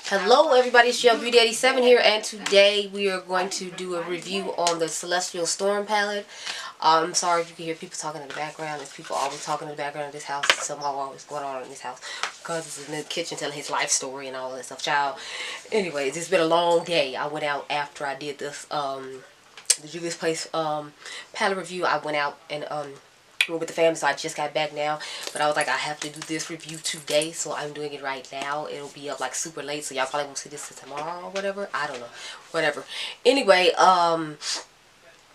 Hello everybody, it's your Beauty 87 here, and today we are going to do a review on the Celestial Storm palette. I'm sorry if you can hear people talking in the background. There's people always talking in the background of this house. Somehow always going on in this house because it's in the kitchen telling his life story and all that stuff. Child. Anyways, it's been a long day. I went out after I did this the Juvia's Place palette review. I went out and with the family, so I just got back now, but I was like, I have to do this review today, so I'm doing it right now. It'll be up like super late, so y'all probably won't see this till tomorrow or whatever. I don't know, whatever. Anyway, I'm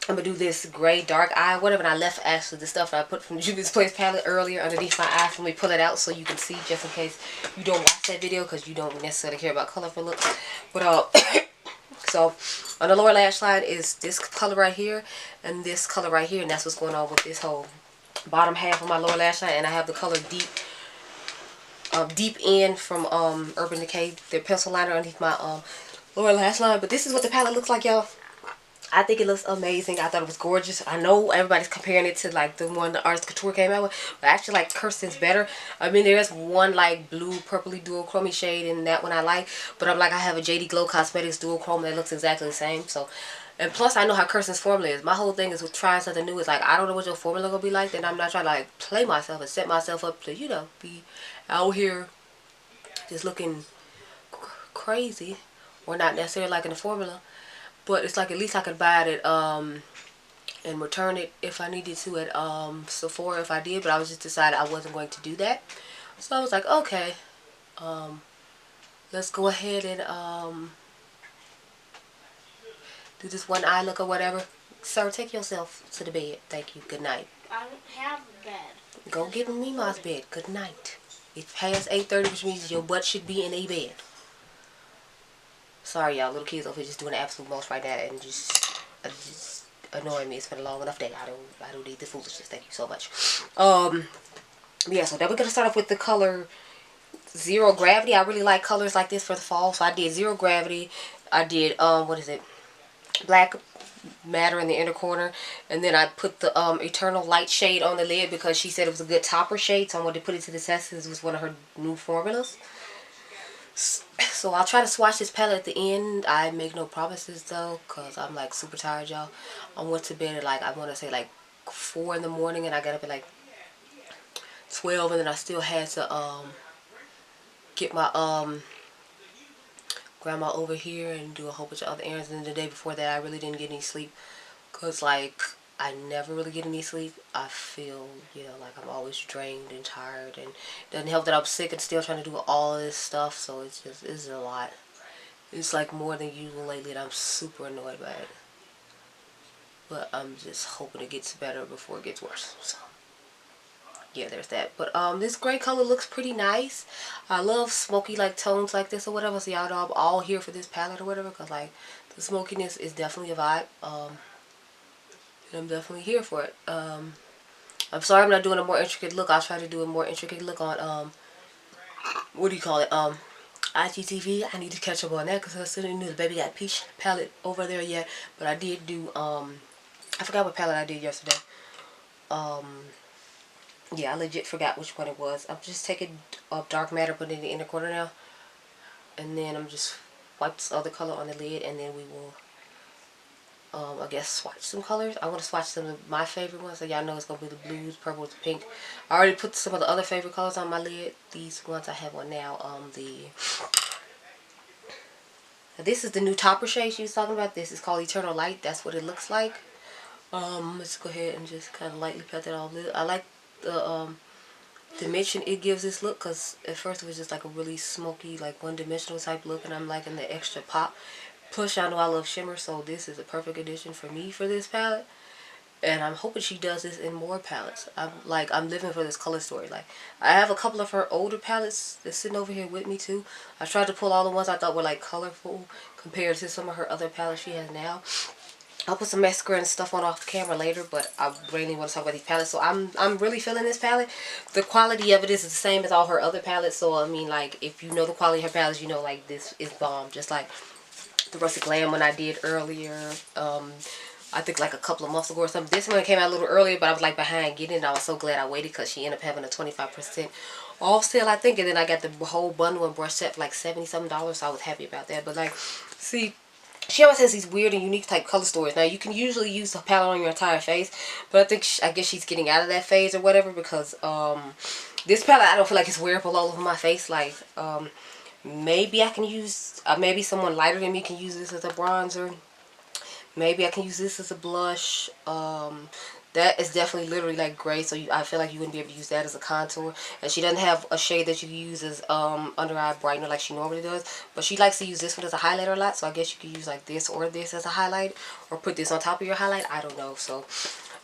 gonna do this gray dark eye whatever, and I left actually the stuff that I put from the Juvia's Place palette earlier underneath my eyes. Let me pull it out so you can see, just in case you don't watch that video because you don't necessarily care about colorful looks. But so on the lower lash line is this color right here and this color right here, and that's what's going on with this whole bottom half of my lower lash line. And I have the color deep in from Urban Decay, their pencil liner underneath my lower lash line. But this is what the palette looks like, y'all. I think it looks amazing. I thought it was gorgeous. I know everybody's comparing it to like the one the Artist Couture came out with, but I actually like Kirsten's better. I mean, there's one like blue purpley dual chromey shade in that one I like, but I'm like, I have a JD Glow Cosmetics dual chrome that looks exactly the same. So, and plus I know how Kirsten's formula is. My whole thing is with trying something new is like, I don't know what your formula gonna be like, then I'm not trying to like play myself and set myself up to, you know, be out here just looking crazy, or not necessarily liking the formula. But it's like, at least I could buy it at and return it if I needed to at Sephora if I did. But I was just decided I wasn't going to do that. So I was like, okay, let's go ahead and do this one eye look or whatever. Sir, take yourself to the bed. Thank you. Good night. I don't have a bed. Go get in Mima's bed. Good night. It's past 8:30, which means your butt should be in a bed. Sorry, y'all. Little kids over here just doing the absolute most right now and just annoying me. It's been a long enough day. I don't need this foolishness. Thank you so much. Yeah. So then we're gonna start off with the color Zero Gravity. I really like colors like this for the fall, so I did Zero Gravity. I did what is it? Black Matter in the inner corner, and then I put the Eternal Light shade on the lid because she said it was a good topper shade, so I wanted to put it to the test because it was one of her new formulas. So I'll try to swatch this palette at the end. I make no promises though, because I'm like super tired, y'all. I went to bed at like, I want to say like 4 in the morning, and I got up at like 12, and then I still had to get my grandma over here and do a whole bunch of other errands. And the day before that I really didn't get any sleep, because like I never really get any sleep. I feel, you know, like I'm always drained and tired, and it doesn't help that I'm sick and still trying to do all this stuff, so it's a lot. It's like more than usual lately, and I'm super annoyed by it. But I'm just hoping it gets better before it gets worse. So yeah, there's that. But this gray color looks pretty nice. I love smoky like tones like this or whatever, so y'all know I'm all here for this palette or whatever, because like the smokiness is definitely a vibe. I'm definitely here for it. I'm sorry I'm not doing a more intricate look. I'll try to do a more intricate look on what do you call it, IGTV. I need to catch up on that because I still didn't do the Baby Got Peach palette over there yet. But I did do I forgot what palette I did yesterday. Yeah, I legit forgot which one it was. I'm just taking Dark Matter, putting it in the inner corner now, and then I'm just wipe this other color on the lid, and then we will I guess swatch some colors. I want to swatch some of my favorite ones, so y'all know it's going to be the blues, purples, pink. I already put some of the other favorite colors on my lid. These ones I have on now. This is the new topper shade she was talking about. This is called Eternal Light. That's what it looks like. Let's go ahead and just kind of lightly pat that all. I like the dimension it gives this look, because at first it was just like a really smoky, like one-dimensional type look, and I'm liking the extra pop. Plus, y'all know I love shimmer, so this is a perfect addition for me for this palette. And I'm hoping she does this in more palettes. I'm living for this color story. Like, I have a couple of her older palettes that's sitting over here with me too. I tried to pull all the ones I thought were like colorful compared to some of her other palettes she has now. I'll put some mascara and stuff on off camera later, but I really want to talk about these palettes. So I'm really feeling this palette. The quality of it is the same as all her other palettes. So I mean, like, if you know the quality of her palettes, you know like this is bomb. Just like the Rustic Glam one I did earlier. I think like a couple of months ago or something. This one came out a little earlier, but I was like behind getting it. And I was so glad I waited because she ended up having a 25% off sale, I think. And then I got the whole bundle and brush set for like $70 something, so I was happy about that. But like, see, she always has these weird and unique type color stories. Now, you can usually use the palette on your entire face, but I think I guess she's getting out of that phase or whatever, because this palette, I don't feel like it's wearable all over my face. Like, maybe I can use, maybe someone lighter than me can use this as a bronzer. Maybe I can use this as a blush. That is definitely literally like gray, so I feel like you wouldn't be able to use that as a contour. And she doesn't have a shade that you can use as under eye brightener like she normally does. But she likes to use this one as a highlighter a lot, so I guess you could use like this or this as a highlight, or put this on top of your highlight. I don't know. So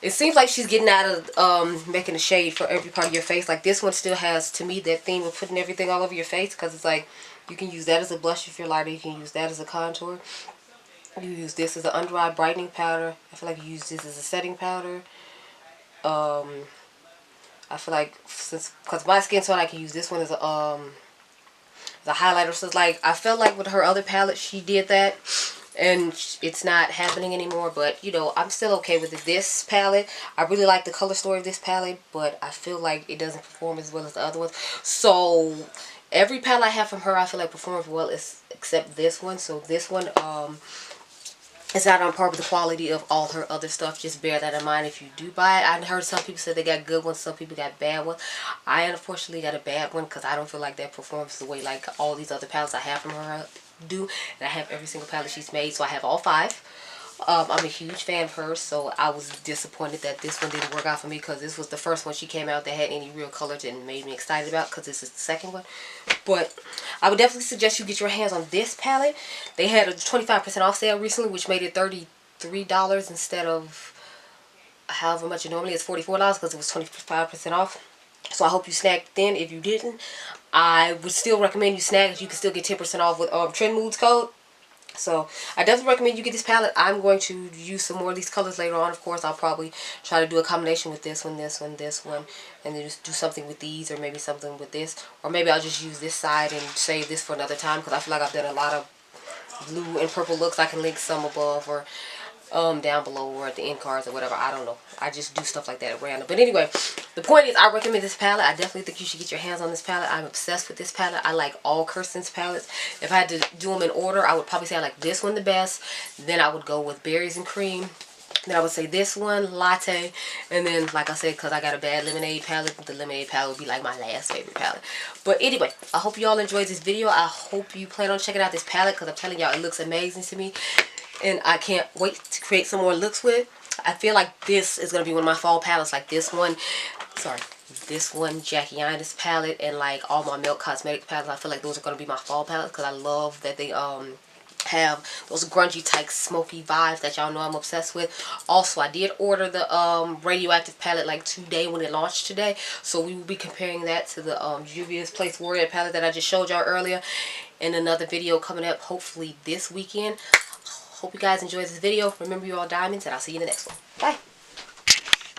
it seems like she's getting out of making a shade for every part of your face. Like this one still has, to me, that theme of putting everything all over your face, because it's like you can use that as a blush if you're lighter. You can use that as a contour. You use this as an under eye brightening powder. I feel like you use this as a setting powder. I feel like, because my skin tone, I can use this one as a highlighter. So it's like, I felt like with her other palette, she did that, and it's not happening anymore. But, you know, I'm still okay with it. This palette, I really like the color story of this palette, but I feel like it doesn't perform as well as the other ones. So every palette I have from her, I feel like performs well, except this one. So this one, it's not on par with the quality of all her other stuff. Just bear that in mind if you do buy it. I heard some people say they got good ones, some people got bad ones. I unfortunately got a bad one, because I don't feel like that performs the way like all these other palettes I have from her do. And I have every single palette she's made, so I have all 5. I'm a huge fan of hers, so I was disappointed that this one didn't work out for me, because this was the first one she came out that had any real color and made me excited about, because this is the second one. But I would definitely suggest you get your hands on this palette. They had a 25% off sale recently, which made it $33 instead of however much it normally is, $44, because it was 25% off. So I hope you snagged then. If you didn't, I would still recommend you snag it. You can still get 10% off with Trend Moods code. So I definitely recommend you get this palette. I'm going to use some more of these colors later on. Of course, I'll probably try to do a combination with this one, this one, this one, and then just do something with these, or maybe something with this, or maybe I'll just use this side and save this for another time, because I feel like I've done a lot of blue and purple looks. I can link some above or down below, or at the end cards or whatever. I don't know. I just do stuff like that at random. But anyway, the point is, I recommend this palette. I definitely think you should get your hands on this palette. I'm obsessed with this palette. I like all Kirsten's palettes. If I had to do them in order, I would probably say I like this one the best. Then I would go with Berries and Cream. Then I would say this one, Latte. And then, like I said, because I got a bad Lemonade palette, the Lemonade palette would be like my last favorite palette. But anyway, I hope you all enjoyed this video. I hope you plan on checking out this palette, because I'm telling y'all, it looks amazing to me. And I can't wait to create some more looks with it. I feel like this is going to be one of my fall palettes. Like this one, this one, Jackie Innes palette, and like all my Milk Cosmetics palettes. I feel like those are going to be my fall palettes, because I love that they have those grungy type smoky vibes that y'all know I'm obsessed with. Also, I did order the Radioactive palette like today, when it launched today. So we will be comparing that to the Juvia's Place Warrior palette that I just showed y'all earlier, in another video coming up hopefully this weekend. Hope you guys enjoyed this video. Remember, you're all diamonds, and I'll see you in the next one. Bye.